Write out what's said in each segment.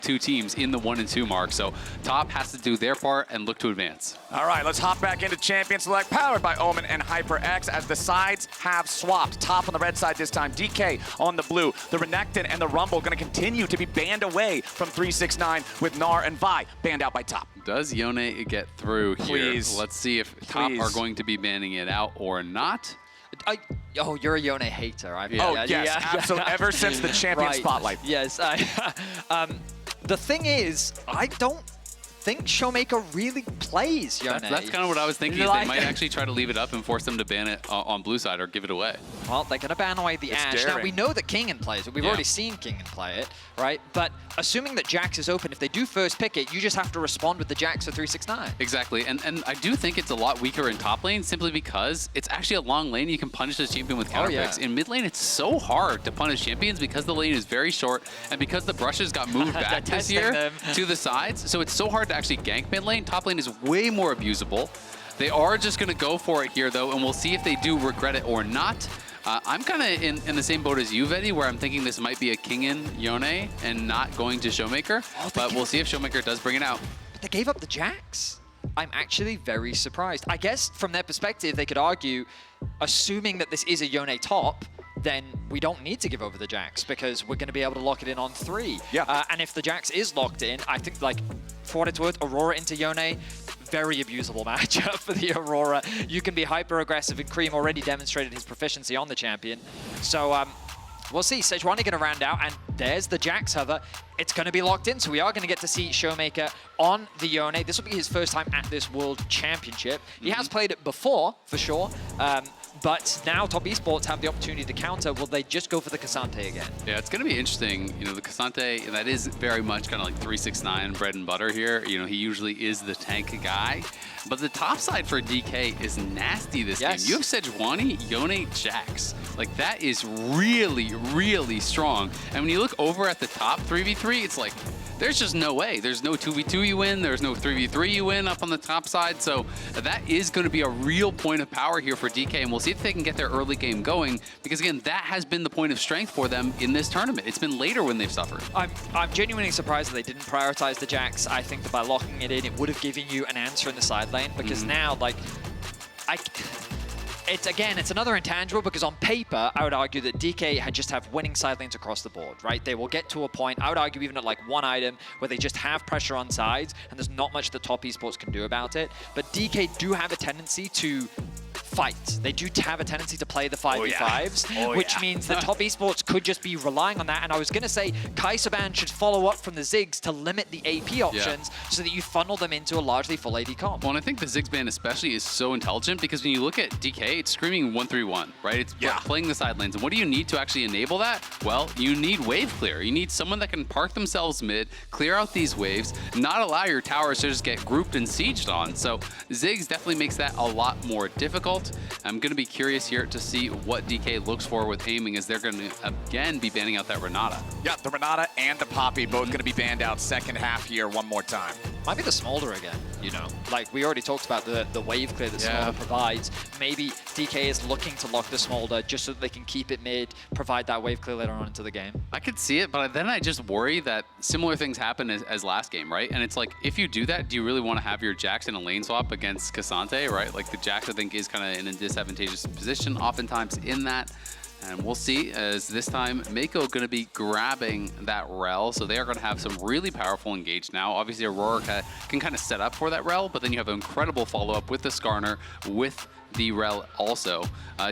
two teams in the 1 and 2 mark. So top has to do their part and look to advance. All right, let's hop back into Champion Select, powered by Omen and HyperX, as the sides have swapped. Top on the red side this time, DK on the blue. The Renekton and the Rumble going to continue to be banned away from 369 with Gnar and Vi banned out by top. Does Yone get through here? Please. Let's see if top are going to be banning it out or not. Oh, you're a Yone hater. Absolutely. Ever since the champion spotlight. Yes. The thing is, I don't think Showmaker really plays Yone. That's kind of what I was thinking. They might actually try to leave it up and force them to ban it on blue side or give it away. Well, they're going to ban away the Ashe. Daring. Now, we know that Kingen plays it. We've already seen Kingen play it, right? But assuming that Jax is open, if they do first pick it, you just have to respond with the Jax for 369. Exactly, and I do think it's a lot weaker in top lane simply because it's actually a long lane. You can punish this champion with counter picks. In mid lane, it's so hard to punish champions because the lane is very short and because the brushes got moved back this year to the sides. So it's so hard to actually gank mid lane. Top lane is way more abusable. They are just going to go for it here, though, and we'll see if they do regret it or not. I'm kind of in the same boat as you, Vedi, where I'm thinking this might be a Kingen Yone and not going to Showmaker, but we'll see if Showmaker does bring it out. But they gave up the Jax. I'm actually very surprised. I guess from their perspective, they could argue, assuming that this is a Yone top, then we don't need to give over the Jax because we're going to be able to lock it in on 3. Yeah. And if the Jax is locked in, I think, like, for what it's worth, Aurora into Yone, very abusable matchup for the Aurora. You can be hyper-aggressive, and Cream already demonstrated his proficiency on the champion. So we'll see. Sejuani going to round out, and there's the Jax hover. It's going to be locked in, so we are going to get to see Showmaker on the Yone. This will be his first time at this World Championship. He has played it before, for sure. But now Top Esports have the opportunity to counter. Will they just go for the Cassante again? Yeah, it's going to be interesting. You know, the Cassante, that is very much kind of like 369 bread and butter here. You know, he usually is the tank guy. But the top side for DK is nasty this game. You have Sejuani, Yone, Jax. Like, that is really, really strong. And when you look over at the top 3v3, it's like, there's just no way. There's no 2v2 you win. There's no 3v3 you win up on the top side. So that is going to be a real point of power here for DK. And we'll see if they can get their early game going. Because, again, that has been the point of strength for them in this tournament. It's been later when they've suffered. I'm genuinely surprised that they didn't prioritize the Jax. I think that by locking it in, it would have given you an answer in the side lane. Because now, like, it's another intangible because on paper, I would argue that DK had just have winning side lanes across the board, right? They will get to a point, I would argue even at like one item, where they just have pressure on sides and there's not much that Top Esports can do about it. But DK do have a tendency to fight. They do have a tendency to play the 5v5s, which means that Top Esports could just be relying on that. And I was going to say, Kaiserban should follow up from the Ziggs to limit the AP options so that you funnel them into a largely full AD comp. Well, and I think the Ziggs ban especially is so intelligent because when you look at DK, it's screaming 1-3-1, right? It's playing the side lanes. And what do you need to actually enable that? Well, you need wave clear. You need someone that can park themselves mid, clear out these waves, not allow your towers to just get grouped and sieged on. So Ziggs definitely makes that a lot more difficult. I'm going to be curious here to see what DK looks for with aiming, as they're going to, again, be banning out that Renata. Yeah, the Renata and the Poppy both going to be banned out second half here one more time. Might be the Smolder again, you know? Like, we already talked about the wave clear that Smolder provides. Maybe DK is looking to lock the Smolder just so that they can keep it mid, provide that wave clear later on into the game. I could see it, but then I just worry that similar things happen as last game, right? And it's like, if you do that, do you really want to have your Jax in a lane swap against Cassante, right? Like, the Jax, I think, is kind of in a disadvantageous position oftentimes in that. And we'll see, as this time, Mako going to be grabbing that Rel, so they are going to have some really powerful engage now. Obviously, Aurora can kind of set up for that Rel, but then you have an incredible follow-up with the Skarner, with the Rel also.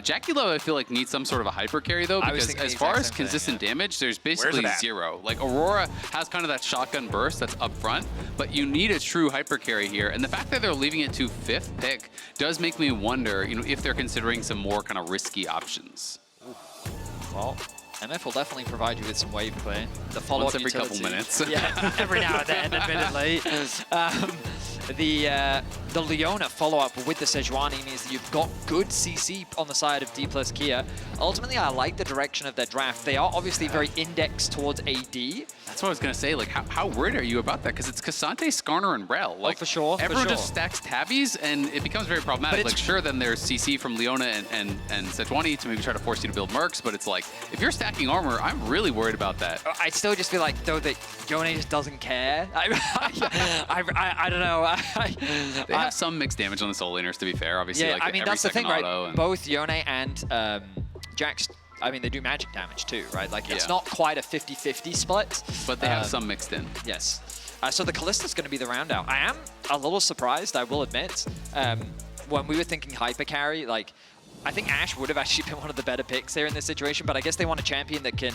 Jackie Love, I feel like, needs some sort of a hyper carry, though, because as far as consistent damage, there's basically zero. Like, Aurora has kind of that shotgun burst that's up front, but you need a true hyper carry here. And the fact that they're leaving it to 5th pick does make me wonder, you know, if they're considering some more kind of risky options. Well, MF will definitely provide you with some wave clear. The follow-up every couple minutes. Yeah, every now and then, admittedly. The Leona follow-up with the Sejuani means that you've got good CC on the side of D plus Kia. Ultimately, I like the direction of their draft. They are obviously very indexed towards AD, That's what I was going to say. Like, how worried are you about that? Because it's Cassante, Skarner, and Rel. Like, for sure. Everyone for sure. just stacks tabbies, and it becomes very problematic. Like, sure, then there's CC from Leona and Sejuani to maybe try to force you to build Mercs, but it's like, if you're stacking armor, I'm really worried about that. I still just feel like, though, that Yone just doesn't care. I don't know. They have some mixed damage on the soul laners, to be fair. Obviously, yeah, like I mean, every that's the thing, right? and Both Yone and Jax, I mean, they do magic damage too, right? Like, it's not quite a 50-50 split. But they have some mixed in. Yes. So the Kallista's going to be the round out. I am a little surprised, I will admit. When we were thinking hyper carry, like, I think Ashe would have actually been one of the better picks here in this situation, but I guess they want a champion that can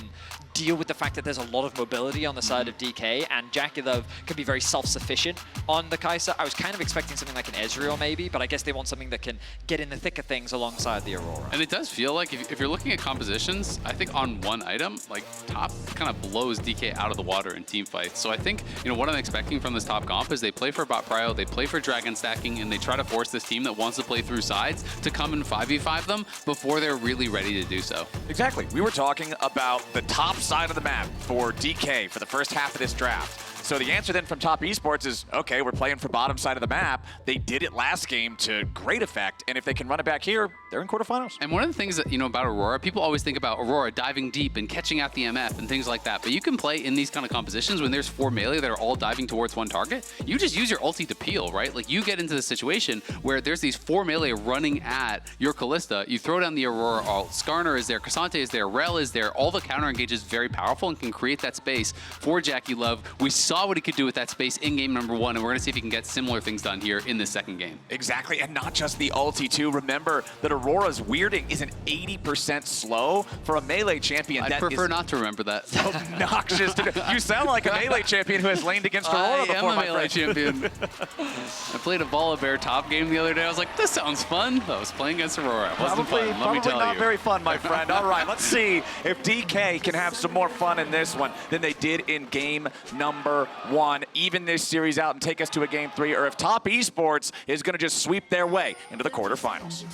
deal with the fact that there's a lot of mobility on the side of DK, and Jakilov can be very self-sufficient on the Kai'Sa. I was kind of expecting something like an Ezreal maybe, but I guess they want something that can get in the thick of things alongside the Aurora. And it does feel like if you're looking at compositions, I think on one item, like top kind of blows DK out of the water in team fights. So I think, you know, what I'm expecting from this top comp is they play for bot prio, they play for dragon stacking, and they try to force this team that wants to play through sides to come and 5v5 them before they're really ready to do so. Exactly. We were talking about the top side of the map for DK for the first half of this draft. So the answer then from Top Esports is, okay, we're playing for bottom side of the map. They did it last game to great effect, and if they can run it back here, they're in quarterfinals. And one of the things that, you know, about Aurora, people always think about Aurora diving deep and catching out the MF and things like that, but you can play in these kind of compositions when there's 4 melee that are all diving towards one target. You just use your ulti to peel, right? Like, you get into the situation where there's these 4 melee running at your Kalista, you throw down the Aurora ult, Skarner is there, Cassante is there, Rel is there, all the counter engage is very powerful and can create that space for Jakilov. We saw what he could do with that space in game number 1, and we're gonna see if he can get similar things done here in this second game. Exactly, and not just the ulti too. Remember that Aurora's weirding is an 80% slow for a melee champion. I prefer not to remember that. Obnoxious to do. You sound like a melee champion who has laned against Aurora before, I am a melee champion. I played a Volibear top game the other day. I was like, this sounds fun. I was playing against Aurora. It wasn't fun, let me tell you. Not very fun, my friend. All right, let's see if DK can have some more fun in this one than they did in game number 1. Even this series out and take us to a game 3, or if Top Esports is going to just sweep their way into the quarterfinals.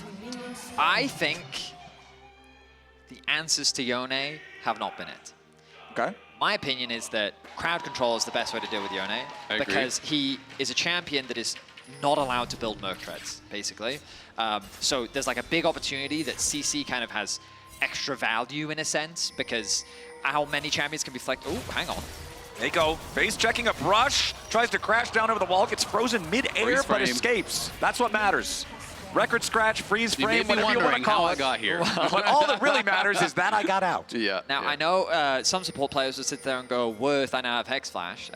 I think the answers to Yone have not been it. Okay. My opinion is that crowd control is the best way to deal with Yone, because he is a champion that is not allowed to build Merc treads, basically. So there's like a big opportunity that CC kind of has extra value in a sense, because how many champions can be flex? Oh, hang on. They go face checking a brush, tries to crash down over the wall, gets frozen mid-air, but escapes. That's what matters. Record scratch, freeze frame, whatever you want to call it. I got here. But all that really matters is that I got out. Yeah. Now, I know some support players will sit there and go, worth, I now have Hex Flash.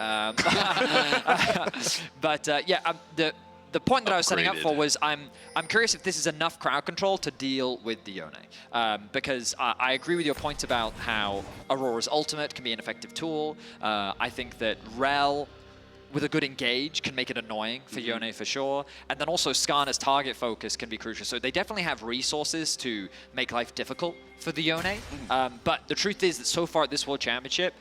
The point that I was setting up for was I'm curious if this is enough crowd control to deal with the Yone. Because I agree with your point about how Aurora's ultimate can be an effective tool. I think that Rel, with a good engage, can make it annoying for Yone for sure. And then also Skarner's target focus can be crucial. So they definitely have resources to make life difficult for the Yone. But the truth is that so far at this World Championship,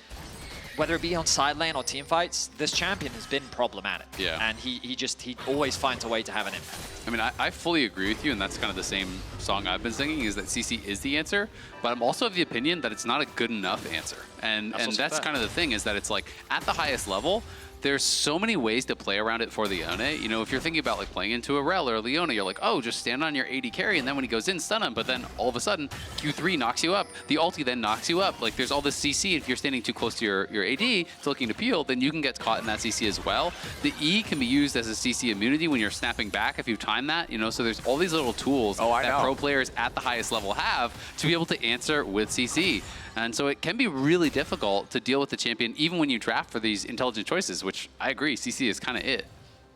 whether it be on side lane or team fights, this champion has been problematic. Yeah. And he always finds a way to have an impact. I mean, I fully agree with you, and that's kind of the same song I've been singing, is that CC is the answer, but I'm also of the opinion that it's not a good enough answer. And that's kind of the thing, is that it's like, at the highest level, there's so many ways to play around it for the Yone. You know, if you're thinking about like playing into a Rel or a Leona, you're like, oh, just stand on your AD carry, and then when he goes in, stun him. But then all of a sudden, Q3 knocks you up. The ulti then knocks you up. Like, there's all this CC. If you're standing too close to your AD, to looking to peel, then you can get caught in that CC as well. The E can be used as a CC immunity when you're snapping back if you time that. You know, so there's all these little tools that pro players at the highest level have to be able to answer with CC. And so it can be really difficult to deal with the champion, even when you draft for these intelligent choices, which I agree, CC is kind of it.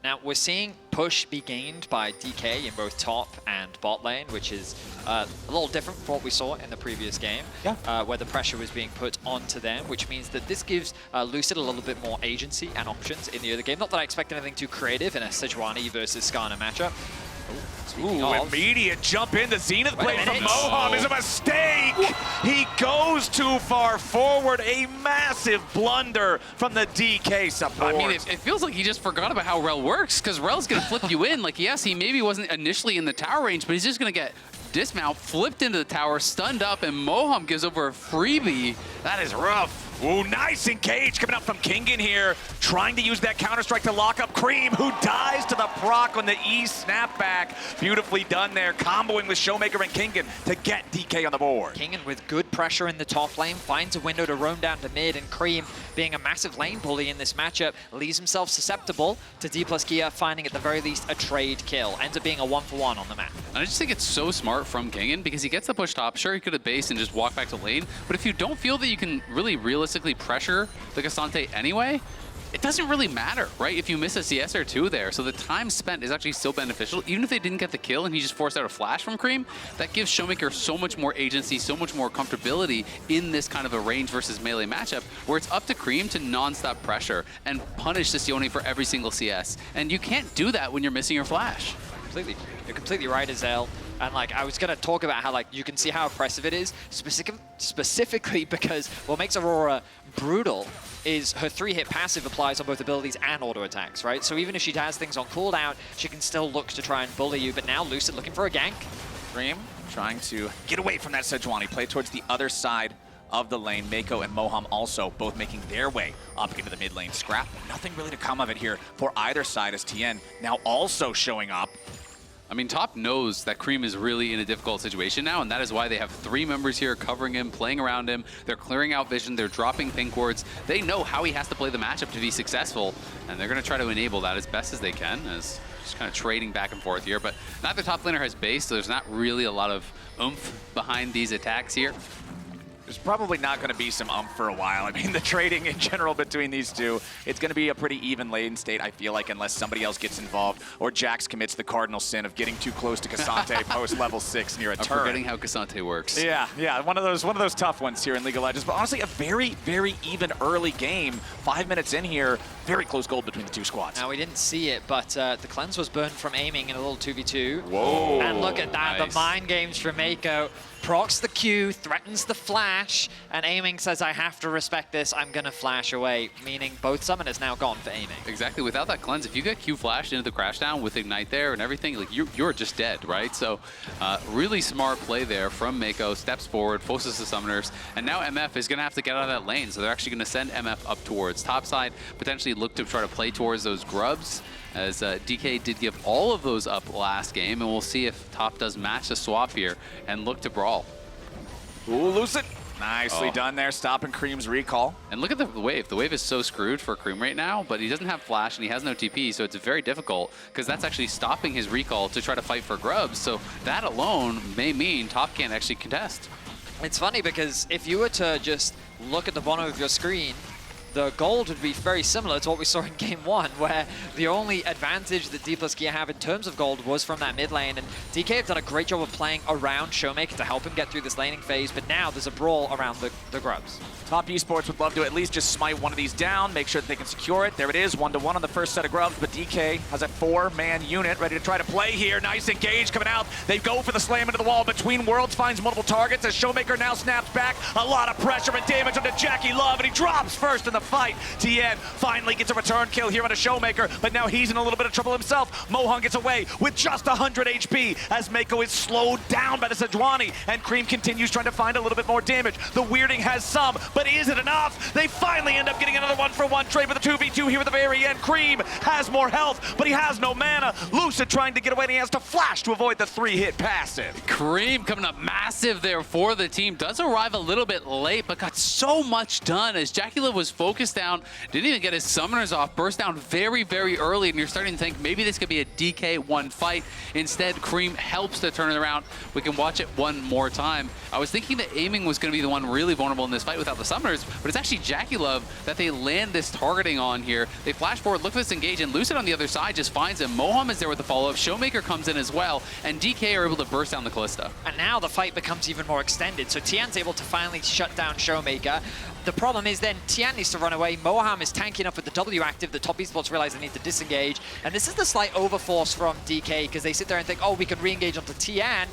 Now, we're seeing push be gained by DK in both top and bot lane, which is a little different from what we saw in the previous game, where the pressure was being put onto them, which means that this gives Lucid a little bit more agency and options in the other game. Not that I expect anything too creative in a Sejuani versus Skarner matchup. Immediate jump in. The Zenith blade from Moham is a mistake. He goes too far forward. A massive blunder from the DK support. I mean, it feels like he just forgot about how Rel works, because Rel's going to flip you in. Like, yes, he maybe wasn't initially in the tower range, but he's just going to get dismount, flipped into the tower, stunned up, and Moham gives over a freebie. That is rough. Ooh, nice engage coming up from Kingen here, trying to use that counter-strike to lock up Cream, who dies to the proc on the E snapback. Beautifully done there, comboing with Showmaker and Kingen to get DK on the board. Kingen with good pressure in the top lane, finds a window to roam down to mid, and Cream, being a massive lane bully in this matchup, leaves himself susceptible to D+Gia finding at the very least a trade kill. Ends up being a 1-for-1 on the map. And I just think it's so smart from Kingen because he gets the push top. Sure, he could have based and just walked back to lane, but if you don't feel that you can really realistically pressure the Cassante anyway, it doesn't really matter, right? If you miss a CS or two there. So the time spent is actually still beneficial. Even if they didn't get the kill and he just forced out a flash from Cream, that gives Showmaker so much more agency, so much more comfortability in this kind of a range versus melee matchup where it's up to Cream to non-stop pressure and punish the Sione for every single CS. And you can't do that when you're missing your flash. You're completely right, Azel. And like, I was gonna talk about how like you can see how oppressive it is, specifically because what makes Aurora brutal is her 3-hit passive applies on both abilities and auto attacks, right? So even if she has things on cooldown, she can still look to try and bully you. But now Lucid looking for a gank. Cream trying to get away from that Sejuani, play towards the other side of the lane. Mako and Moham also both making their way up into the mid lane. Scrap, nothing really to come of it here for either side as TN now also showing up. I mean, Top knows that Cream is really in a difficult situation now, and that is why they have 3 members here covering him, playing around him. They're clearing out vision. They're dropping pink wards. They know how he has to play the matchup to be successful, and they're going to try to enable that as best as they can, as just kind of trading back and forth here. But neither top laner has base, so there's not really a lot of oomph behind these attacks here. There's probably not going to be some for a while. I mean, the trading in general between these two, it's going to be a pretty even lane state, I feel like, unless somebody else gets involved or Jax commits the cardinal sin of getting too close to Cassante post level 6 near a turret. Forgetting how Cassante works. Yeah, one of those tough ones here in League of Legends. But honestly, a very, very even early game. 5 minutes in here, very close goal between the two squads. Now, we didn't see it, but the cleanse was burned from aiming in a little 2v2. Whoa. And look at that, Nice. the mind games from Mako. Procs the Q, threatens the flash, and aiming says, I have to respect this, I'm gonna flash away, meaning both summoners now gone for aiming. Exactly. Without that cleanse, if you get Q flashed into the crashdown with Ignite there and everything, like you're just dead, right? So really smart play there from Mako, steps forward, forces the summoners, and now MF is gonna have to get out of that lane, so they're actually gonna send MF up towards topside, potentially look to try to play towards those grubs, as DK did give all of those up last game, and we'll see if Top does match the swap here and look to brawl. Ooh, Lucid. Nicely done there, stopping Cream's recall. And look at the wave. The wave is so screwed for Cream right now, but he doesn't have flash and he has no TP, so it's very difficult because that's actually stopping his recall to try to fight for grubs. So that alone may mean Top can't actually contest. It's funny because if you were to just look at the bottom of your screen, the gold would be very similar to what we saw in Game 1, where the only advantage that D+Gia have in terms of gold was from that mid lane, and DK have done a great job of playing around Showmaker to help him get through this laning phase, but now there's a brawl around the grubs. Top Esports would love to at least just smite one of these down, make sure that they can secure it. There it is, 1-to-1 on the first set of grubs, but DK has a 4-man unit ready to try to play here. Nice engage coming out. They go for the slam into the wall. Between Worlds finds multiple targets as Showmaker now snaps back. A lot of pressure and damage onto Jackie Love, and he drops first in the fight. TN finally gets a return kill here on a Showmaker, but now he's in a little bit of trouble himself. Mohun gets away with just 100 HP as Mako is slowed down by the Sejuani, and Cream continues trying to find a little bit more damage. The weirding has some, but is it enough? They finally end up getting another 1-for-1 trade with a 2v2 here at the very end. Cream has more health, but he has no mana. Lucid trying to get away, and he has to flash to avoid the 3-hit passive. Cream coming up massive there for the team. Does arrive a little bit late, but got so much done as Jackie Love was focused down, didn't even get his summoners off, burst down very, very early, and you're starting to think maybe this could be a DK1 fight. Instead, Cream helps to turn it around. We can watch it one more time. I was thinking that aiming was going to be the one really vulnerable in this fight without the summoners, but it's actually Jackie Love that they land this targeting on here. They flash forward, look for this engage, and Lucid on the other side just finds him. Moham is there with the follow-up. Showmaker comes in as well, and DK are able to burst down the Callista. And now the fight becomes even more extended, so Tian's able to finally shut down Showmaker. The problem is then Tian needs to run away. Moham is tanking up with the W active. The top esports realize they need to disengage. And this is the slight overforce from DK because they sit there and think, oh, we can re-engage onto Tian.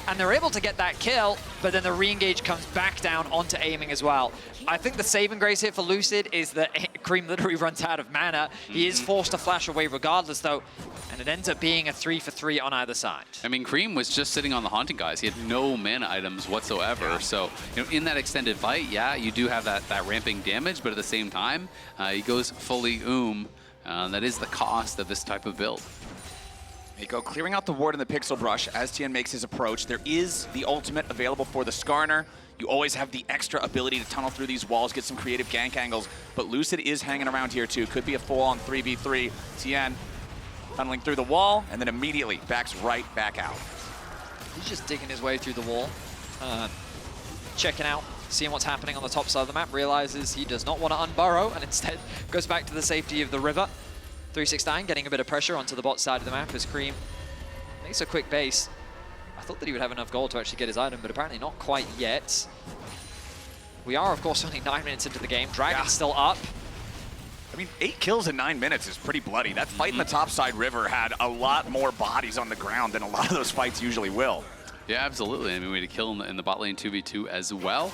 and they're able to get that kill, but then the re-engage comes back down onto aiming as well. I think the saving grace here for Lucid is that Cream literally runs out of mana. He is forced to flash away regardless, though, and it ends up being a 3-for-3 on either side. I mean, Cream was just sitting on the Haunting guys. He had no mana items whatsoever. Yeah. So, in that extended fight, yeah, you do have that ramping damage, but at the same time, he goes fully that is the cost of this type of build. Mako clearing out the ward in the Pixel Brush as Tien makes his approach. There is the ultimate available for the Skarner. You always have the extra ability to tunnel through these walls, get some creative gank angles, but Lucid is hanging around here too. Could be a full-on 3v3. Tien tunneling through the wall and then immediately backs right back out. He's just digging his way through the wall, checking out, seeing what's happening on the top side of the map, realizes he does not want to unburrow and instead goes back to the safety of the river. 369 getting a bit of pressure onto the bot side of the map as Cream makes a quick base. I thought that he would have enough gold to actually get his item, but apparently not quite yet. We are, of course, only 9 minutes into the game. Dragon's still up. I mean, 8 kills in 9 minutes is pretty bloody. That fight in the topside river had a lot more bodies on the ground than a lot of those fights usually will. Yeah, absolutely. I mean, we had a kill in the bot lane 2v2 as well,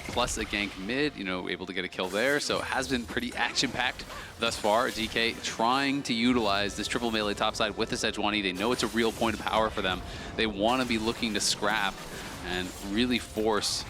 plus a gank mid, able to get a kill there. So it has been pretty action-packed thus far. DK trying to utilize this triple melee topside with the Sejuani. They know it's a real point of power for them. They want to be looking to scrap and really force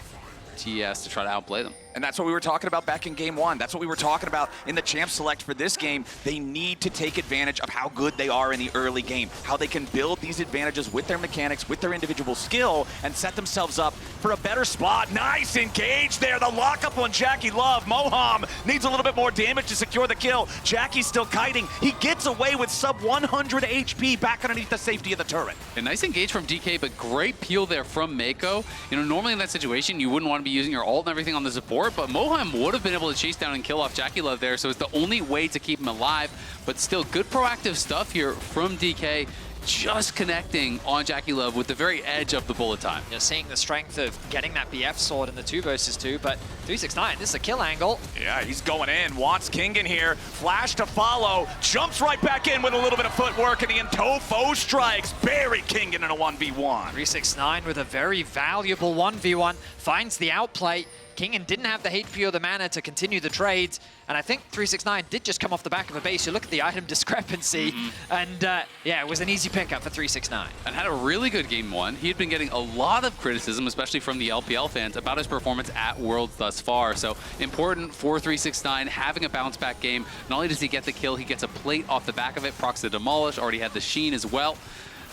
TES to try to outplay them. And that's what we were talking about back in game 1. That's what we were talking about in the champ select for this game. They need to take advantage of how good they are in the early game, how they can build these advantages with their mechanics, with their individual skill, and set themselves up for a better spot. Nice engage there. The lockup on Jackie Love. Moham needs a little bit more damage to secure the kill. Jackie's still kiting. He gets away with sub 100 HP back underneath the safety of the turret. A nice engage from DK, but great peel there from Mako. Normally in that situation, you wouldn't want to be using your ult and everything on the support, but Moham would have been able to chase down and kill off Jackie Love there, so it's the only way to keep him alive. But still, good proactive stuff here from DK, just connecting on Jackie Love with the very edge of the bullet time. You're seeing the strength of getting that BF sword in the 2 versus 2, but 369, this is a kill angle. Yeah, he's going in, wants Kingen here, flash to follow, jumps right back in with a little bit of footwork, and the Intofo strikes, bury Kingen in a 1v1. 369 with a very valuable 1v1, finds the outplay. Kingen didn't have the HP or the mana to continue the trades, and I think 369 did just come off the back of a base. You look at the item discrepancy, and yeah, it was an easy pickup for 369. And had a really good game 1. He had been getting a lot of criticism, especially from the LPL fans, about his performance at Worlds thus far. So important for 369, having a bounce back game. Not only does he get the kill, he gets a plate off the back of it, procs the demolish, already had the sheen as well.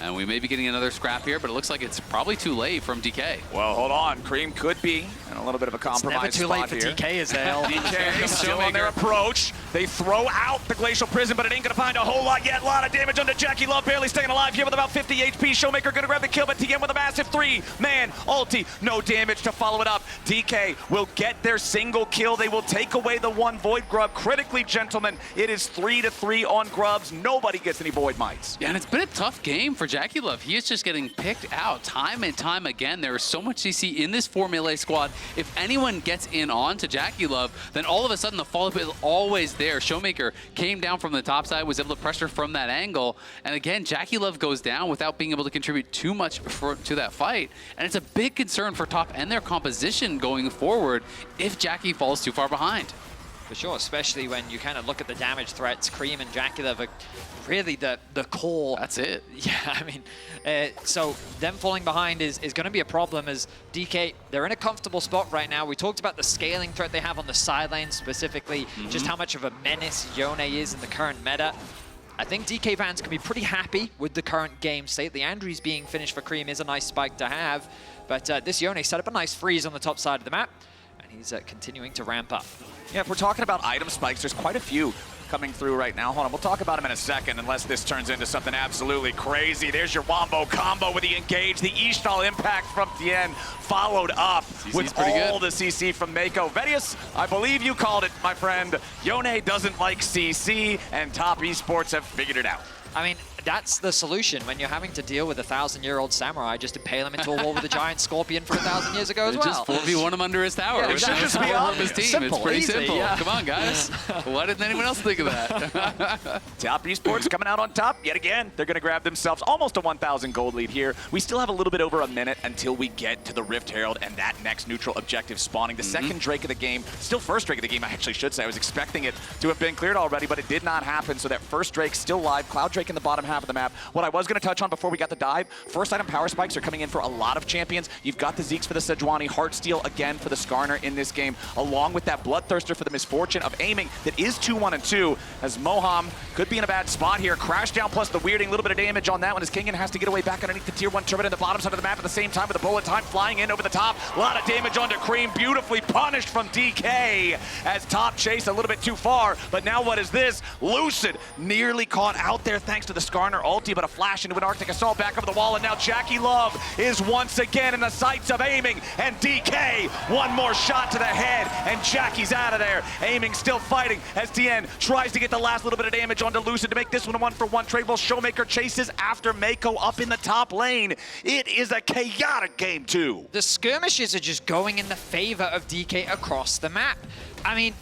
And we may be getting another scrap here, but it looks like it's probably too late from DK. Well, hold on. Cream could be in a little bit of a compromise It's never too late for here. DK, is there? DK still on their approach. They throw out the Glacial Prison, but it ain't going to find a whole lot yet. A lot of damage onto Jackie Love, barely staying alive here with about 50 HP. Showmaker going to grab the kill, but TM with a massive 3-man ulti. No damage to follow it up. DK will get their single kill. They will take away the 1 Void Grub. Critically, gentlemen, it is 3-3 on Grubs. Nobody gets any Void Mites. Yeah, and it's been a tough game for Jackie Love. He is just getting picked out time and time again. There is so much CC in this 4 melee squad. If anyone gets in on to Jackie Love, then all of a sudden the follow-up is always there. Showmaker came down from the top side, was able to pressure from that angle. And again, Jackie Love goes down without being able to contribute too much to that fight. And it's a big concern for top and their composition going forward if Jackie falls too far behind. For sure, especially when you kind of look at the damage threats. Cream and Jackie Love are really the core. That's it. Yeah, I mean, so them falling behind is going to be a problem as DK, they're in a comfortable spot right now. We talked about the scaling threat they have on the side lane specifically, just how much of a menace Yone is in the current meta. I think DK fans can be pretty happy with the current game state. The Andrews being finished for Cream is a nice spike to have, but this Yone set up a nice freeze on the top side of the map, and he's continuing to ramp up. Yeah, if we're talking about item spikes, there's quite a few coming through right now. Hold on, we'll talk about them in a second, unless this turns into something absolutely crazy. There's your Wombo combo with the engage, the Ishtal impact from Tien, followed up with all the CC from Mako. Vedius, I believe you called it, my friend. Yone doesn't like CC, and Top Esports have figured it out. I mean, that's the solution when you're having to deal with a 1,000-year-old samurai. Just impale him into a wall with a giant scorpion from 1,000 years ago as well. Just 4v1 him under his tower. Yeah, it should just be on his team. Simple, it's pretty easy, simple. yeah. Come on, guys. Why didn't anyone else think of that? Top Esports coming out on top yet again. They're going to grab themselves almost a 1,000 gold lead here. We still have a little bit over a minute until we get to the Rift Herald and that next neutral objective spawning. The second Drake of the game, still first Drake of the game, I actually should say. I was expecting it to have been cleared already, but it did not happen. So that first Drake still live. Cloud Drake in the bottom half of the map. What I was going to touch on before we got the dive, first item power spikes are coming in for a lot of champions. You've got the Zeeks for the Sejuani, Heartsteel again for the Skarner in this game, along with that Bloodthirster for the misfortune of aiming that is 2-1-2, as Moham could be in a bad spot here. Crash down plus the weirding, a little bit of damage on that one as Kingan has to get away back underneath the tier 1 turret in the bottom side of the map at the same time with the bullet time flying in over the top. A lot of damage onto Cream, beautifully punished from DK as Top chased a little bit too far, but now what is this? Lucid nearly caught out there thanks to the Skarner ulti, but a flash into an Arctic Assault back over the wall, and now Jackie Love is once again in the sights of aiming, and DK, one more shot to the head, and Jackie's out of there. Aiming still fighting as TN tries to get the last little bit of damage onto Lucid to make this one a 1-for-1 trade while Showmaker chases after Mako up in the top lane. It is a chaotic game too. The skirmishes are just going in the favor of DK across the map. I mean,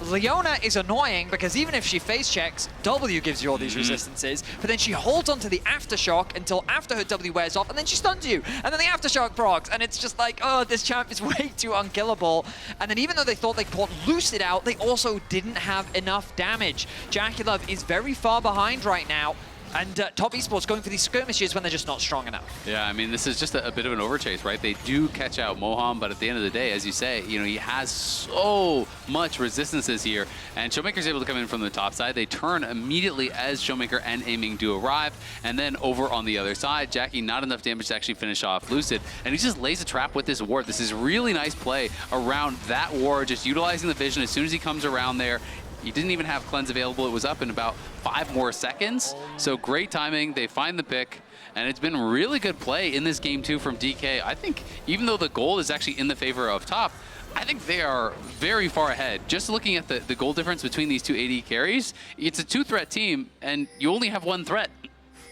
Leona is annoying because even if she face checks, W gives you all these resistances, but then she holds onto the Aftershock until after her W wears off, and then she stuns you, and then the Aftershock procs, and it's just like, oh, this champ is way too unkillable. And then even though they thought they put Lucid out, they also didn't have enough damage. Jackie Love is very far behind right now, and Top Esports going for these skirmishes when they're just not strong enough. Yeah, I mean, this is just a bit of an overchase, right? They do catch out Moham, but at the end of the day, as you say, you know, he has so much resistances here, and Showmaker's able to come in from the top side. They turn immediately as Showmaker and Aiming do arrive, and then over on the other side, Jackie, not enough damage to actually finish off Lucid, and he just lays a trap with this ward. This is really nice play around that ward, just utilizing the vision as soon as he comes around there. He didn't even have cleanse available. It was up in about 5 more seconds. So great timing. They find the pick. And it's been really good play in this game too from DK. I think even though the gold is actually in the favor of Top, I think they are very far ahead. Just looking at the goal difference between these two AD carries, it's a 2-threat team and you only have 1 threat.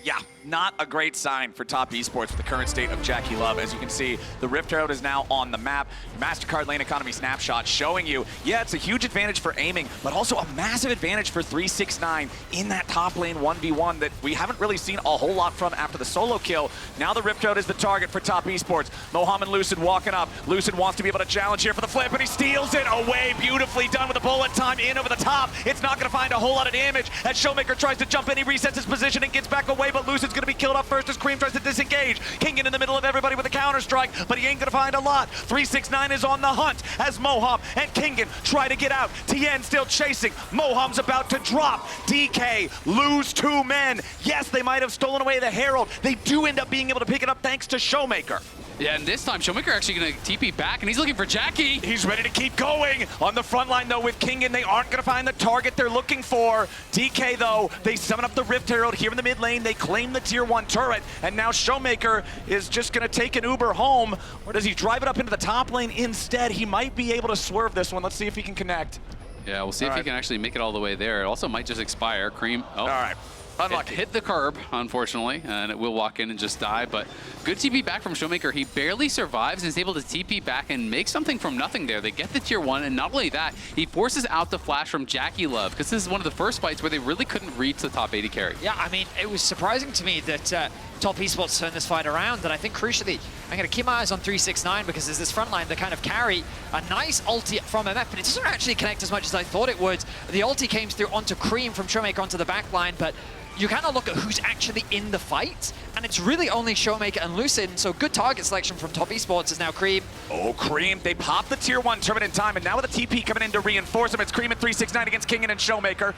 Yeah, not a great sign for Top Esports with the current state of Jackie Love. As you can see, the Rift Herald is now on the map. MasterCard Lane Economy snapshot showing you, yeah, it's a huge advantage for aiming, but also a massive advantage for 369 in that top lane 1v1 that we haven't really seen a whole lot from after the solo kill. Now the Rift Herald is the target for Top Esports. Mohammed Lucid walking up. Lucid wants to be able to challenge here for the flip, and he steals it away. Beautifully done with a bullet time in over the top. It's not going to find a whole lot of damage as Showmaker tries to jump in. He resets his position and gets back away, but Lucid's going to be killed up first as Cream tries to disengage. Kingan in the middle of everybody with a counter-strike, but he ain't going to find a lot. 369 is on the hunt as Moham and Kingan try to get out. TN still chasing. Moham's about to drop. DK lose 2 men. Yes, they might have stolen away the Herald. They do end up being able to pick it up thanks to Showmaker. Yeah, and this time Showmaker actually going to TP back, and he's looking for Jackie. He's ready to keep going. On the front line, though, with Kingan, they aren't going to find the target they're looking for. DK, though, they summon up the Rift Herald here in the mid lane. They claim the tier 1 turret, and now Showmaker is just going to take an Uber home. Or does he drive it up into the top lane instead? He might be able to swerve this one. Let's see if he can connect. Yeah, we'll see if he can actually make it all the way there. It also might just expire. Cream. Oh. All right. Unlucky. It hit the curb, unfortunately, and it will walk in and just die, but good TP back from Showmaker. He barely survives and is able to TP back and make something from nothing there. They get the tier 1, and not only that, he forces out the flash from Jackie Love, because this is one of the first fights where they really couldn't reach the top 80 carry. Yeah, I mean, it was surprising to me that Top Esports turned this fight around, and I think crucially, I'm going to keep my eyes on 369 because there's this front line that kind of carry a nice ulti from MF, but it doesn't actually connect as much as I thought it would. The ulti came through onto Cream from Showmaker onto the back line, but you kind of look at who's actually in the fight, and it's really only Showmaker and Lucid, so good target selection from Top Esports is now Cream. Oh, Cream, they pop the tier 1 turret in time, and now with the TP coming in to reinforce him, it's Cream at 369 against Kingan and Showmaker.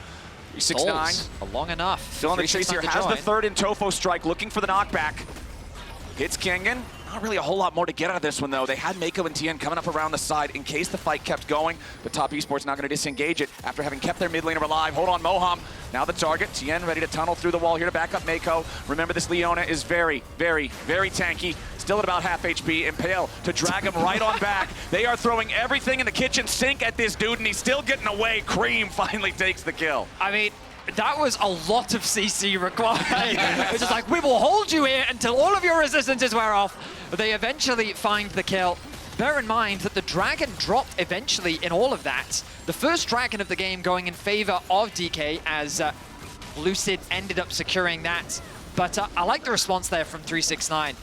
369. Long enough. Still on the chase here, has the third in Tofo strike, looking for the knockback. Hits Kingan. Not really a whole lot more to get out of this one, though. They had Mako and TN coming up around the side in case the fight kept going, but Top Esports not going to disengage it after having kept their mid laner alive. Hold on, Moham. Now the target. TN ready to tunnel through the wall here to back up Mako. Remember, this Leona is very, very, very tanky. Still at about half HP. Impale to drag him right on back. They are throwing everything in the kitchen sink at this dude, and he's still getting away. Cream finally takes the kill. I mean, That was a lot of CC required. It's just like, we will hold you here until all of your resistances wear off. They eventually find the kill. Bear in mind that the dragon dropped eventually in all of that. The first dragon of the game going in favor of DK as Lucid ended up securing that. But I like the response there from 369.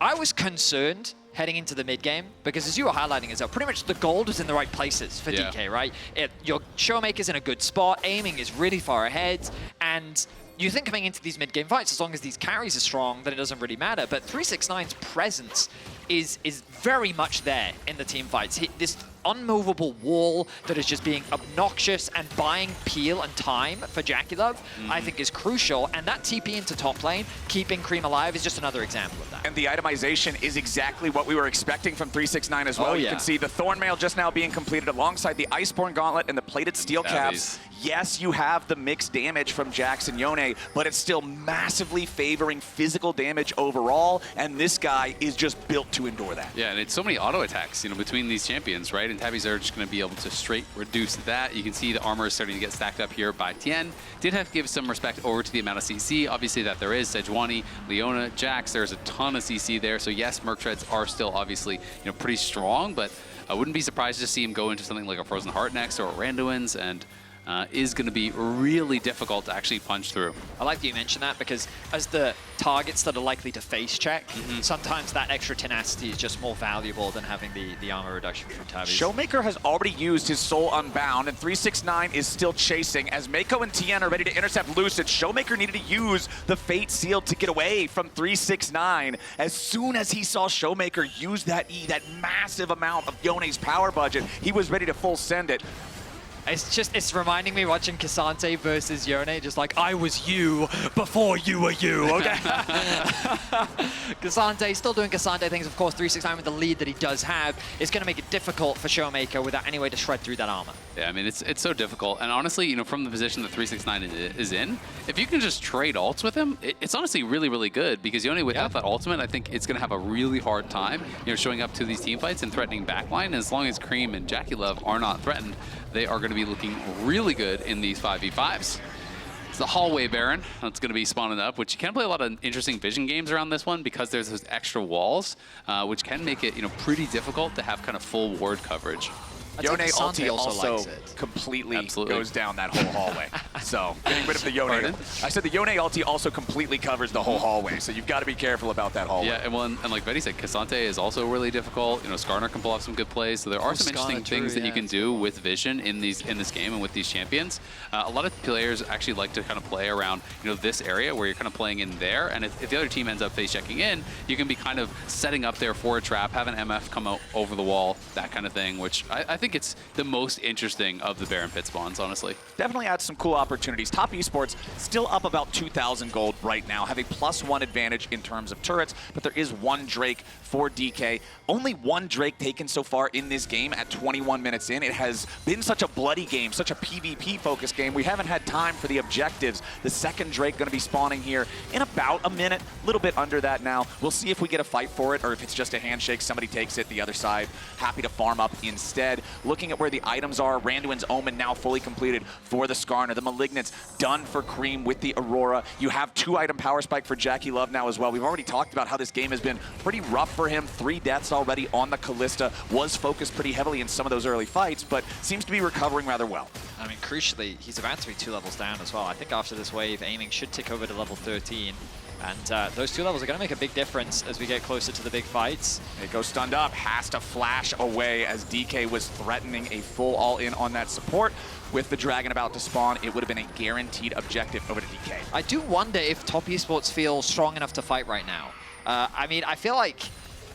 I was concerned heading into the mid game because, as you were highlighting, is pretty much the gold was in the right places for DK, right? Your Showmaker's in a good spot, aiming is really far ahead, and you think coming into these mid game fights, as long as these carries are strong, then it doesn't really matter. But 369's presence is very much there in the team fights. This unmovable wall that is just being obnoxious and buying peel and time for JackeyLove, I think is crucial. And that TP into top lane, keeping Cream alive, is just another example of that. And the itemization is exactly what we were expecting from 369 as well. You can see the Thornmail just now being completed alongside the Iceborne Gauntlet and the plated steel caps. Yes, you have the mixed damage from Jax and Yone, but it's still massively favoring physical damage overall, and this guy is just built to endure that. Yeah, and it's so many auto attacks, between these champions, right? And Tabby's are just going to be able to straight reduce that. You can see the armor is starting to get stacked up here by Tien. Did have to give some respect over to the amount of CC, obviously, that there is. Sejuani, Leona, Jax, there's a ton of CC there. So yes, Merc Treads are still obviously, pretty strong, but I wouldn't be surprised to see him go into something like a Frozen Heart next or a Randuin's, and is going to be really difficult to actually punch through. I like that you mentioned that because as the targets that are likely to face check, sometimes that extra tenacity is just more valuable than having the armor reduction from Tabby. Showmaker has already used his Soul Unbound, and 369 is still chasing. As Mako and Tien are ready to intercept Lucid, Showmaker needed to use the Fate Seal to get away from 369. As soon as he saw Showmaker use that E, that massive amount of Yone's power budget, he was ready to full send it. It's reminding me watching Cassante versus Yone, just like, I was you before you were you, okay? Cassante still doing Cassante things. Of course, 369 with the lead that he does have is going to make it difficult for Showmaker without any way to shred through that armor. Yeah, I mean, it's so difficult. And honestly, from the position that 369 is in, if you can just trade ults with him, it's honestly really, really good because Yone without that ultimate, I think it's going to have a really hard time, showing up to these team fights and threatening backline. And as long as Cream and JackeyLove are not threatened, they are going to be looking really good in these 5v5s. It's the Hallway Baron that's going to be spawning up, which you can play a lot of interesting vision games around this one because there's those extra walls, which can make it difficult to have kind of full ward coverage. Yone ulti also completely goes down that whole hallway. So getting rid of the Yone. I said the Yone ulti also completely covers the whole hallway. So you've got to be careful about that hallway. Yeah, and like Betty said, Cassante is also really difficult. Skarner can pull off some good plays. So there are some interesting things that you can do with vision in this game and with these champions. A lot of players actually like to kind of play around this area where you're kind of playing in there. And if the other team ends up face checking in, you can be kind of setting up there for a trap, have an MF come out over the wall, that kind of thing, which I think it's the most interesting of the Baron pit spawns, honestly. Definitely adds some cool opportunities. Top Esports still up about 2,000 gold right now, have a +1 advantage in terms of turrets, but there is one Drake for DK. Only one Drake taken so far in this game at 21 minutes in. It has been such a bloody game, such a PvP-focused game. We haven't had time for the objectives. The second Drake going to be spawning here in about a minute, a little bit under that now. We'll see if we get a fight for it or if it's just a handshake, somebody takes it, the other side happy to farm up instead. Looking at where the items are, Randuin's Omen now fully completed for the Skarner. The Malignant's done for Cream with the Aurora. You have 2-item Power Spike for JackeyLove now as well. We've already talked about how this game has been pretty rough for him. 3 deaths already on the Callista. Was focused pretty heavily in some of those early fights, but seems to be recovering rather well. I mean, crucially, he's about to be 2 levels down as well. I think after this wave, aiming should tick over to level 13. And those 2 levels are going to make a big difference as we get closer to the big fights. It goes stunned up, has to flash away as DK was threatening a full all-in on that support. With the Dragon about to spawn, it would have been a guaranteed objective over to DK. I do wonder if Top Esports feel strong enough to fight right now. I mean, I feel like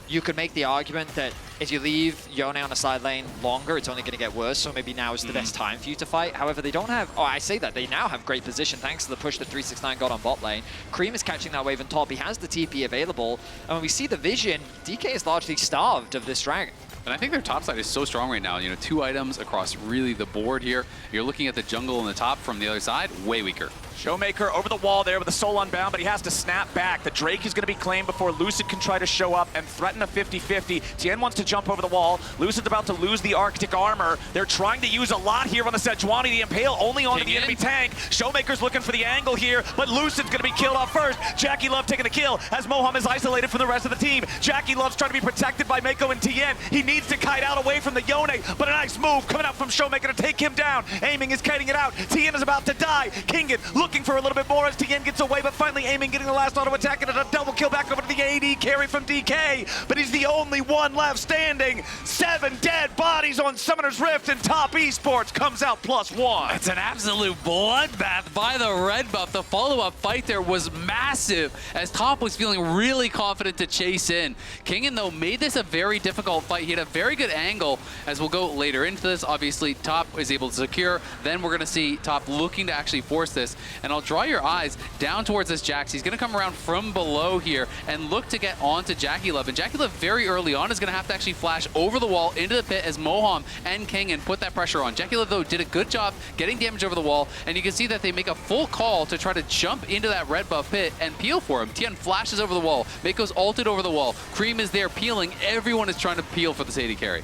you could make the argument that if you leave Yone on the side lane longer, it's only going to get worse, so maybe now is the best time for you to fight. However, they don't have... Oh, I say that. They now have great position thanks to the push that 369 got on bot lane. Cream is catching that wave on top. He has the TP available. And when we see the vision, DK is largely starved of this Dragon. And I think their top side is so strong right now. 2 items across really the board here. You're looking at the jungle on the top from the other side, way weaker. Showmaker over the wall there with the soul unbound, but he has to snap back. The Drake is going to be claimed before Lucid can try to show up and threaten a 50-50. Tien wants to jump over the wall. Lucid's about to lose the Arctic armor. They're trying to use a lot here on the Sejuani. The Impale only onto the enemy tank. Showmaker's looking for the angle here, but Lucid's going to be killed off first. Jackie Love taking the kill as Moham is isolated from the rest of the team. Jackie Love's trying to be protected by Mako and Tien. He needs to kite out away from the Yone, but a nice move coming out from Showmaker to take him down. Aiming is kiting it out. Tien is about to die. Kingen looking for a little bit more as Tien gets away, but finally Aiming getting the last auto attack and a double kill back over to the AD carry from DK, but he's the only one left standing. 7 dead bodies on Summoner's Rift, and Top Esports comes out +1. It's an absolute bloodbath by the red buff. The follow-up fight there was massive as Top was feeling really confident to chase in. Kingen, though, made this a very difficult fight. He had a very good angle, as we'll go later into this. Obviously, Top is able to secure. Then we're going to see Top looking to actually force this, and I'll draw your eyes down towards this Jax. He's going to come around from below here and look to get onto Jackie Love. And Jackie Love very early on is going to have to actually flash over the wall into the pit as Moham and Kingen put that pressure on. Jackie Love, though, did a good job getting damage over the wall, and you can see that they make a full call to try to jump into that red buff pit and peel for him. Tien flashes over the wall. Mako's ulted over the wall. Cream is there peeling. Everyone is trying to peel for this AD carry.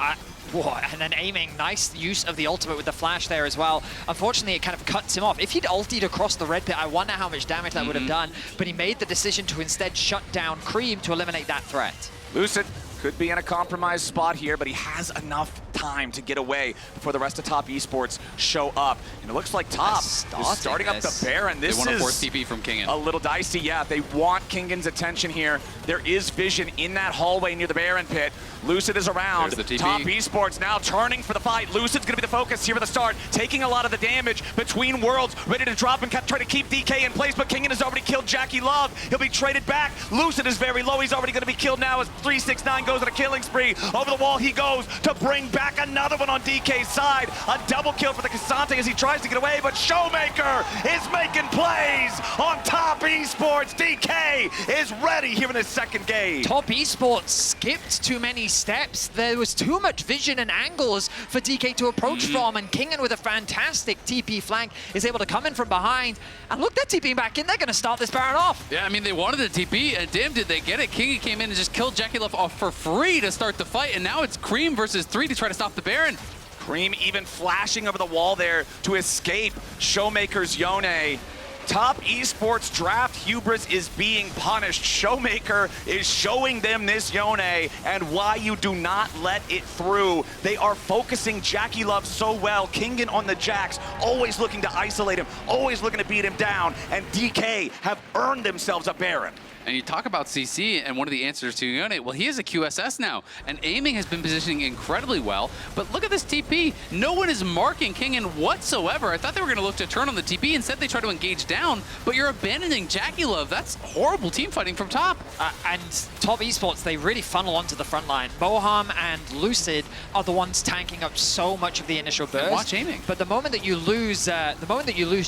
And then Aiming, nice use of the ultimate with the flash there as well. Unfortunately, it kind of cuts him off. If he'd ultied across the red pit, I wonder how much damage that would have done, but he made the decision to instead shut down Cream to eliminate that threat. Lucid could be in a compromised spot here, but he has enough time to get away before the rest of Top Esports show up. And it looks like Top is starting up the Baron. This they want is to force TP from Kingen. A little dicey, yeah. They want Kingen's attention here. There is vision in that hallway near the Baron pit. Lucid is around. There's the TP. Top Esports now turning for the fight. Lucid's going to be the focus here at the start, taking a lot of the damage between worlds, ready to drop and try to keep DK in place, but Kingen has already killed Jackie Love. He'll be traded back. Lucid is very low. He's already going to be killed now as 369 goes on a killing spree. Over the wall he goes to bring back another one on DK's side. A double kill for the Cassante as he tries to get away, but Showmaker is making plays on Top Esports. DK is ready here in his second game. Top Esports skipped too many steps. There was too much vision and angles for DK to approach from, and Kingen with a fantastic TP flank is able to come in from behind. And look, they're TPing back in. They're going to start this Baron off. Yeah, I mean, they wanted the TP, and damn, did they get it. Kingen came in and just killed Jackie Love off for free to start the fight, and now it's Cream versus 3 to try to stop the Baron. Cream even flashing over the wall there to escape Showmaker's Yone. Top Esports draft hubris is being punished. Showmaker is showing them this Yone and why you do not let it through. They are focusing Jackie Love so well. Kingen on the Jax, always looking to isolate him, always looking to beat him down, and DK have earned themselves a Baron. And you talk about CC and one of the answers to Yone. Well, he is a QSS now, and Aiming has been positioning incredibly well. But look at this TP. No one is marking Kingen whatsoever. I thought they were going to look to turn on the TP. Instead, they try to engage down, but you're abandoning Jackie Love. That's horrible team fighting from Top. And Top Esports, they really funnel onto the front line. Moham and Lucid are the ones tanking up so much of the initial burst. And watch Aiming. But the moment that you lose,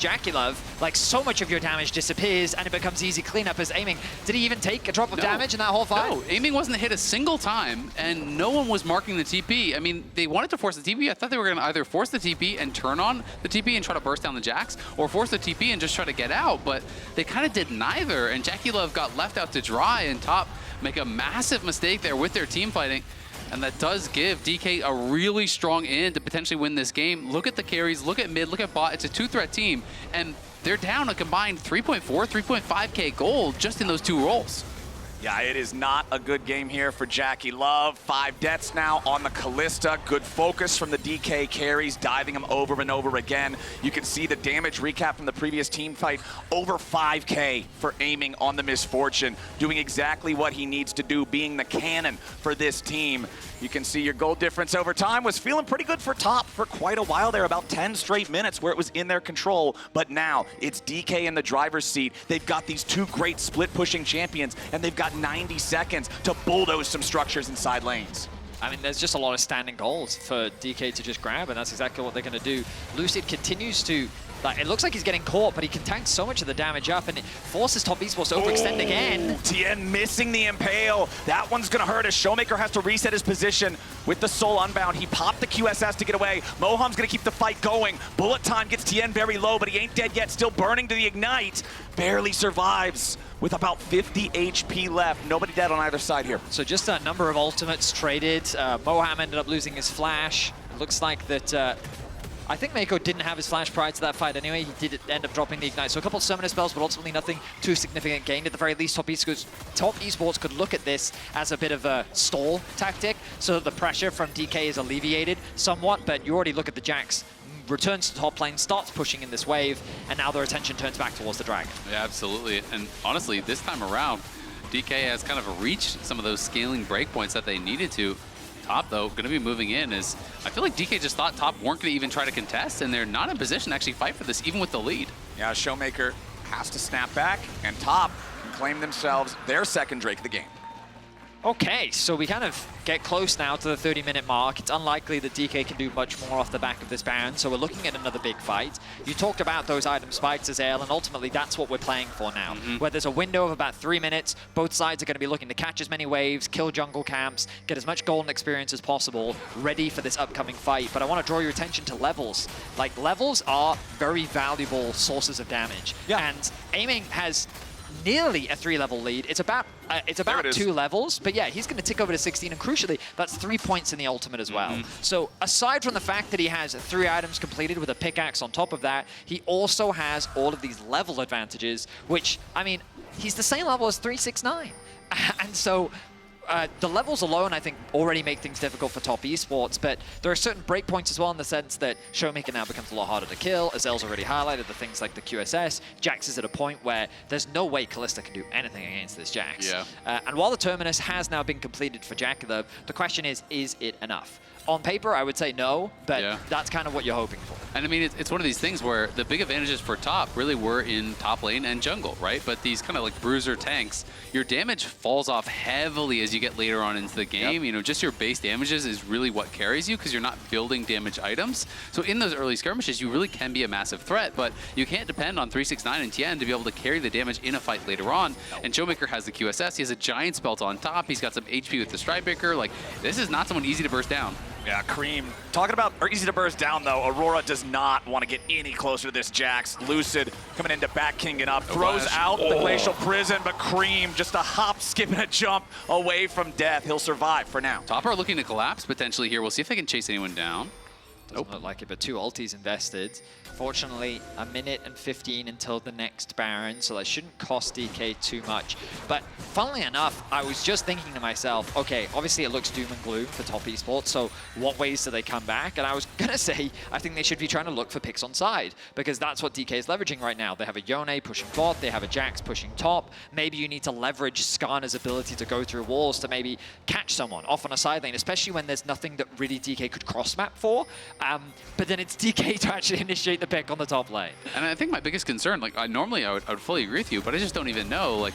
Jackie Love, like so much of your damage disappears, and it becomes easy cleanup as Aiming. Did he even take a drop of damage in that whole fight? No, Aiming wasn't hit a single time, and no one was marking the TP. I mean, they wanted to force the TP. I thought they were going to either force the TP and turn on the TP and try to burst down the Jax, or force the TP and just try to get out, but they kind of did neither, and Jackie Love got left out to dry, and Top make a massive mistake there with their team fighting. And that does give DK a really strong in to potentially win this game. Look at the carries, look at mid, look at bot. It's a 2-threat team, and they're down a combined 3.4, 3.5K gold just in those 2 roles. Yeah, it is not a good game here for Jackie Love. 5 deaths now on the Callista. Good focus from the DK carries, diving him over and over again. You can see the damage recap from the previous team fight. Over 5K for Aiming on the Misfortune, doing exactly what he needs to do, being the cannon for this team. You can see your goal difference over time was feeling pretty good for Top for quite a while there, about 10 straight minutes where it was in their control. But now it's DK in the driver's seat. They've got these 2 great split pushing champions, and they've got 90 seconds to bulldoze some structures inside lanes. I mean, there's just a lot of standing goals for DK to just grab, and that's exactly what they're going to do. Lucid continues to Like, it looks like he's getting caught, but he can tank so much of the damage up, and it forces Top Esports to overextend again. TN missing the Impale. That one's going to hurt as Showmaker has to reset his position with the Soul Unbound. He popped the QSS to get away. Moham's going to keep the fight going. Bullet time gets TN very low, but he ain't dead yet. Still burning to the Ignite. Barely survives with about 50 HP left. Nobody dead on either side here. So just a number of ultimates traded. Moham ended up losing his flash. Looks like that... I think Mako didn't have his flash prior to that fight anyway. He did end up dropping the Ignite. So a couple of summoner spells, but ultimately nothing too significant gained. At the very least, Top Esports could look at this as a bit of a stall tactic, so that the pressure from DK is alleviated somewhat. But you already look at the Jax returns to top lane, starts pushing in this wave, and now their attention turns back towards the Dragon. Yeah, absolutely. And honestly, this time around, DK has kind of reached some of those scaling breakpoints that they needed to. Top, though, going to be moving in is, I feel like DK just thought Top weren't going to even try to contest, and they're not in position to actually fight for this, even with the lead. Yeah, Showmaker has to snap back, and Top can claim themselves their second Drake of the game. Okay, so we kind of get close now to the 30-minute mark. It's unlikely that DK can do much more off the back of this Baron, so we're looking at another big fight. You talked about those item spikes, Azael, and ultimately that's what we're playing for now, where there's a window of about 3 minutes. Both sides are going to be looking to catch as many waves, kill jungle camps, get as much golden experience as possible, ready for this upcoming fight. But I want to draw your attention to levels. Like, levels are very valuable sources of damage. Yeah. And aiming has nearly a 3-level lead. It's about 2 levels, but yeah, he's going to tick over to 16, and crucially, that's 3 points in the ultimate as well. So aside from the fact that he has 3 items completed with a pickaxe on top of that, he also has all of these level advantages, which, I mean, he's the same level as 369. And so the levels alone, I think, already make things difficult for Top Esports, but there are certain breakpoints as well in the sense that Showmaker now becomes a lot harder to kill. Azel's already highlighted the things like the QSS. Jax is at a point where there's no way Kalista can do anything against this Jax. Yeah. And while the Terminus has now been completed for Jakilov, the question is it enough? On paper, I would say no, but that's kind of what you're hoping for. And I mean, it's one of these things where the big advantages for top really were in top lane and jungle, right? But these kind of like bruiser tanks, your damage falls off heavily as you get later on into the game. You know, just your base damages is really what carries you because you're not building damage items. So in those early skirmishes, you really can be a massive threat, but you can't depend on 369 and TN to be able to carry the damage in a fight later on. And Showmaker has the QSS, he has a giant spelt on top, he's got some HP with the Strikebreaker. Like, this is not someone easy to burst down. Yeah, Cream. Talking about easy to burst down, though, Aurora does not want to get any closer to this Jax. Lucid coming into back King and up, throws out the Glacial Prison, but Cream just a hop, skip, and a jump away from death. He'll survive for now. Top are looking to collapse potentially here. We'll see if they can chase anyone down. Doesn't look like it, but 2 ultis invested. Fortunately, 1 minute and 15 until the next Baron, so that shouldn't cost DK too much. But funnily enough, I was just thinking to myself, okay, obviously it looks doom and gloom for Top Esports, so what ways do they come back? And I was going to say, I think they should be trying to look for picks on side, because that's what DK is leveraging right now. They have a Yone pushing bot, they have a Jax pushing top. Maybe you need to leverage Skarner's ability to go through walls to maybe catch someone off on a side lane, especially when there's nothing that really DK could cross-map for. But then it's DK to actually initiate the pick on the top lane. And I think my biggest concern, like normally I would fully agree with you, but I just don't even know, like,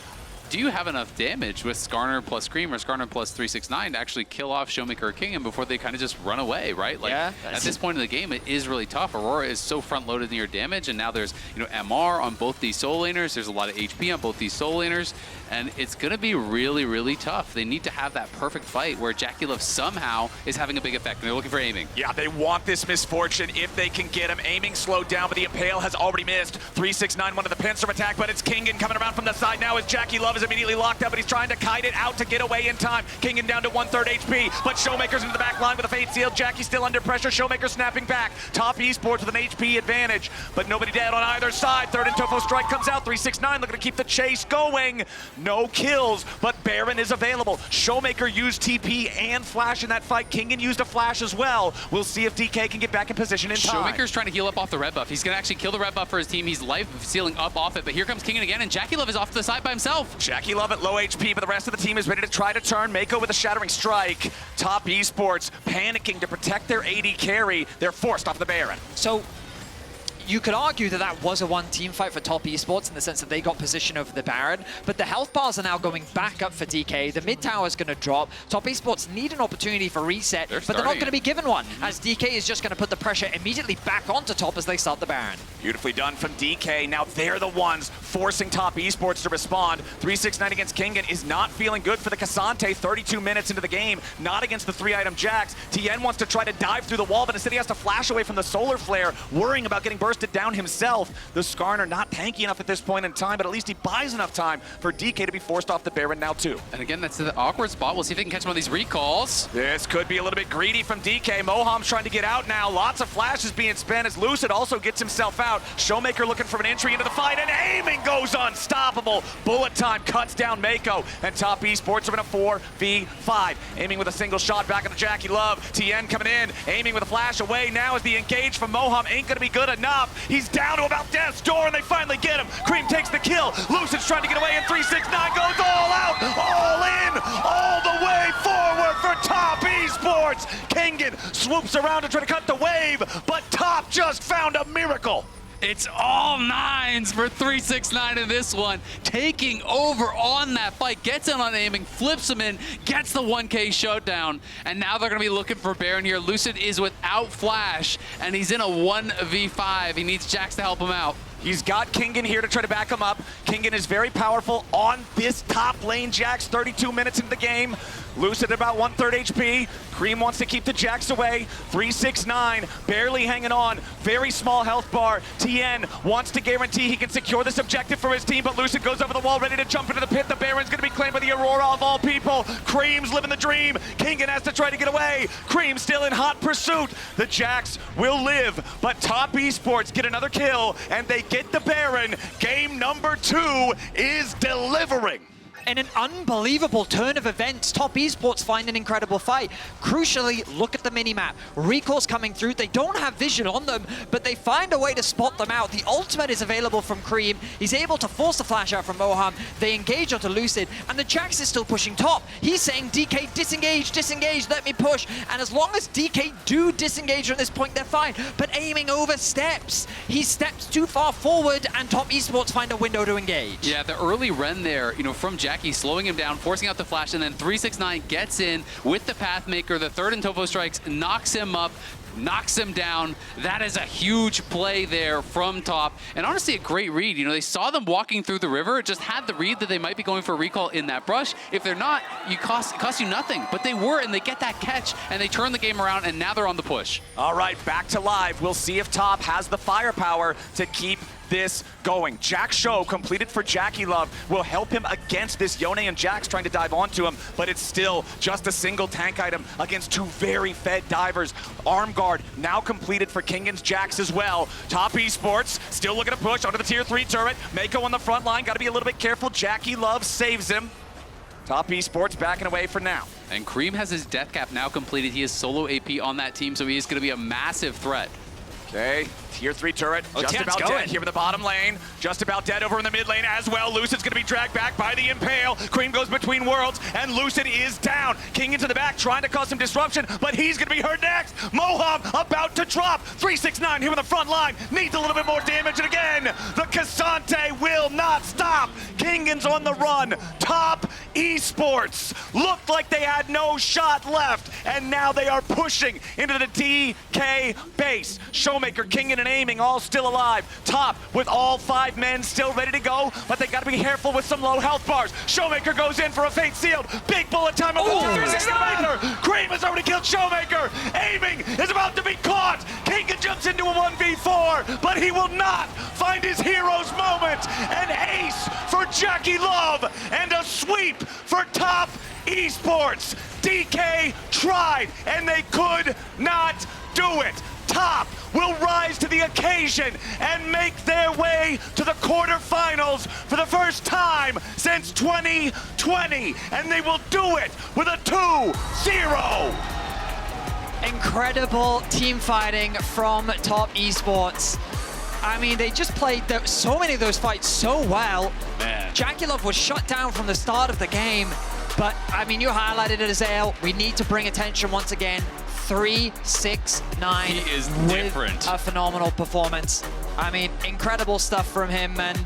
do you have enough damage with Skarner plus Scream or Skarner plus 369 to actually kill off Showmaker or Kingham before they kind of just run away, right? Like, at this point in the game, it is really tough. Aurora is so front-loaded in your damage, and now there's, you know, MR on both these soul laners. There's a lot of HP on both these soul laners, and it's going to be really, really tough. They need to have that perfect fight where Jakilov somehow is having a big effect, and they're looking for aiming. Yeah, they want this misfortune if they can get him. Aiming slowed down, but the Impale has already missed. 369, one of the pincer attack, but it's Kingan coming around from the side now as Jakilov is immediately locked up, but he's trying to kite it out to get away in time. Kingan down to 1/3 HP, but Showmaker's into the back line with a Fate Seal. Jackie's still under pressure. Showmaker snapping back. Top Esports with an HP advantage, but nobody dead on either side. Third and Tofo strike comes out. 369 looking to keep the chase going. No kills, but Baron is available. Showmaker used TP and Flash in that fight. Kingan used a Flash as well. We'll see if DK can get back in position in time. Showmaker's trying to heal up off the red buff. He's going to actually kill the red buff for his team. He's life sealing up off it, but here comes Kingan again, and Jakilov is off to the side by himself. Jakilov at low HP, but the rest of the team is ready to try to turn. Mako with a shattering strike. Top Esports panicking to protect their AD carry. They're forced off the Baron. So you could argue that that was a one team fight for Top Esports in the sense that they got position over the Baron, but the health bars are now going back up for DK. The mid tower is going to drop. Top Esports need an opportunity for reset, but they're not going to be given one, as DK is just going to put the pressure immediately back onto Top as they start the Baron. Beautifully done from DK. Now they're the ones forcing Top Esports to respond. 369 against Kingen is not feeling good for the Cassante. 32 minutes into the game, not against the 3-item Jax. TN wants to try to dive through the wall, but instead he has to flash away from the solar flare, worrying about getting bursted down himself. The Skarner not tanky enough at this point in time, but at least he buys enough time for DK to be forced off the Baron now too. And again, that's the awkward spot. We'll see if they can catch one of these recalls. This could be a little bit greedy from DK. Moham's trying to get out now. Lots of flashes being spent as Lucid also gets himself out. Showmaker looking for an entry into the fight, and aiming goes unstoppable. Bullet time cuts down Mako, and Top Esports are in a 4v5. Aiming with a single shot back into Jackie Love. TN coming in, aiming with a flash away now as the engage from Moham ain't gonna be good enough. He's down to about death's door, and they finally get him. Cream takes the kill. Lucid's trying to get away, and 369 goes all out, all in, all the way forward for Top Esports. Kingen swoops around to try to cut the wave, but Top just found a miracle. It's all nines for 369 in this one. Taking over on that fight, gets in on aiming, flips him in, gets the 1K shutdown, and now they're going to be looking for Baron here. Lucid is without flash, and he's in a 1v5. He needs Jax to help him out. He's got Kingen here to try to back him up. Kingen is very powerful on this top lane. Jax 32 minutes into the game. Lucid at about 1/3 HP. Cream wants to keep the Jax away. 369 barely hanging on. Very small health bar. TN wants to guarantee he can secure this objective for his team, but Lucid goes over the wall ready to jump into the pit. The Baron's going to be claimed by the Aurora of all people. Cream's living the dream. Kingen has to try to get away. Cream still in hot pursuit. The Jax will live, but Top Esports get another kill, and they get the Baron. Game number 2 is delivering. In an unbelievable turn of events, Top Esports find an incredible fight. Crucially, look at the minimap. Recalls coming through. They don't have vision on them, but they find a way to spot them out. The ultimate is available from Cream. He's able to force the flash out from Moham. They engage onto Lucid, and the Jax is still pushing Top. He's saying, DK, disengage, disengage, let me push. And as long as DK do disengage at this point, they're fine. But aiming oversteps. He steps too far forward, and Top Esports find a window to engage. Yeah, the early Ren there, from Jackie, slowing him down, forcing out the flash, and then 369 gets in with the Pathmaker. The third and Topo strikes, knocks him up, knocks him down. That is a huge play there from Top. And honestly, a great read. They saw them walking through the river, just had the read that they might be going for a recall in that brush. If they're not, it costs you nothing. But they were, and they get that catch, and they turn the game around, and now they're on the push. All right, back to live. We'll see if Top has the firepower to keep this going. Jax Show completed for Jackie Love will help him against this Yone and Jax trying to dive onto him, but it's still just a single tank item against two very fed divers. Arm guard now completed for Kingen's Jax as well. Top Esports still looking to push onto the tier 3 turret. Mako on the front line, got to be a little bit careful. Jackie Love saves him. Top Esports backing away for now. And Cream has his death cap now completed. He is solo AP on that team, so he is going to be a massive threat. Okay, tier 3 turret, just about dead here in the bottom lane. Just about dead over in the mid lane as well. Lucid's gonna be dragged back by the Impale. Cream goes between worlds, and Lucid is down. King into the back, trying to cause some disruption, but he's gonna be hurt next. Moham about to drop. 369 here in the front line, needs a little bit more damage, and again, the Cassante will not stop. Kingen's on the run. Top Esports looked like they had no shot left, and now they are pushing into the DK base. Showmaker, Kingen, and Aiming all still alive. Top with all 5 men still ready to go, but they gotta be careful with some low health bars. Showmaker goes in for a fate sealed. Big bullet time of the 369. Cream has already killed Showmaker. Aiming is about to be caught. Kingen jumps into a 1v4, but he will not find his hero's moment. An ace for Jackie Love, and a sweep for Top Esports. DK tried, and they could not do it. Top will rise to the occasion and make their way to the quarterfinals for the first time since 2020, and they will do it with a 2-0. Incredible team fighting from Top Esports. I mean, they just played so many of those fights so well. Man. Jackie Love was shut down from the start of the game, but I mean, you highlighted it, Azael. We need to bring attention once again. 369 he is with different. a phenomenal performance. I mean, incredible stuff from him, and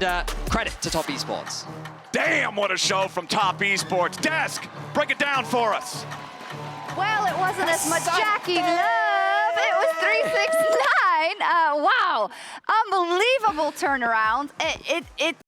credit to Top Esports. Damn, what a show from Top Esports. Desk, break it down for us. Well, it wasn't as much Jackie love. It was 369. Wow, unbelievable turnaround. It